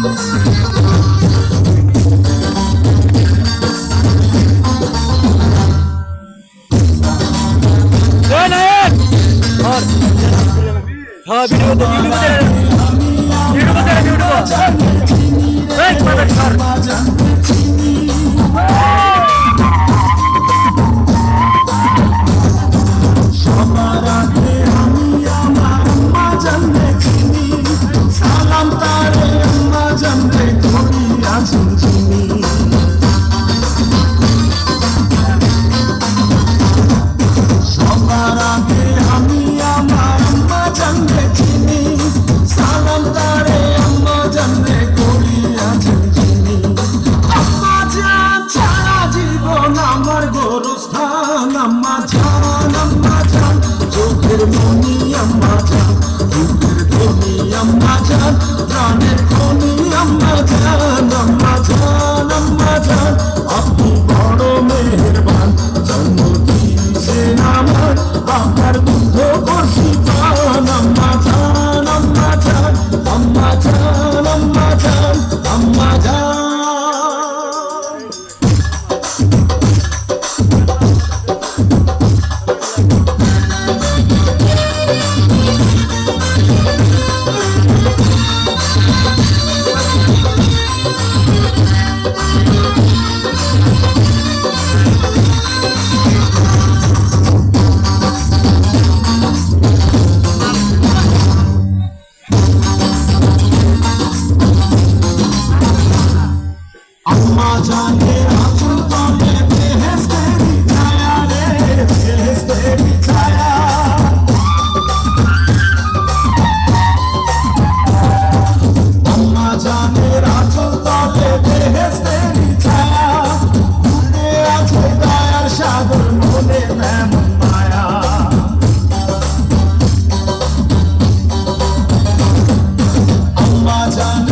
हाँ वीडियो तो वीडियो সবার আগে আমি আমার আম্মা জানলে চিনি, সালাম তারে আম্মা জানলে করিয়াছেন চিনি। সবার আগে আমি আমার আম্মা জানলে চিনি, সালাম তারে আম্মা জানলে করিয়াছেন চিনি। আম্মা জান ছাড়া জীবন আমার গোরস্থান, আম্মা জান চোখের মনি আম্মা জান, চোখের ধনি আম্মা জান, প্রাণের খনি আম্মা জান, আম্মা জান আম্মা জান আপনি বড় মেহেরবান, জন্ম দিয়েছেন আমার আপনার দুধ বর্ষি পান। আম্মা জান আম্মা জান আম্মা জান আম্মা জান আম্মা জান। আম্মা জানের আঁচল তলে বেহেশতেরি ছায়া রে, বেহেশতেরি ছায়া। আম্মা জানের আঁচল তলে বেহেশতেরি ছায়া, ঘুরে আছে দয়ার সাগর মনে মেমন মায়া। আম্মা জানের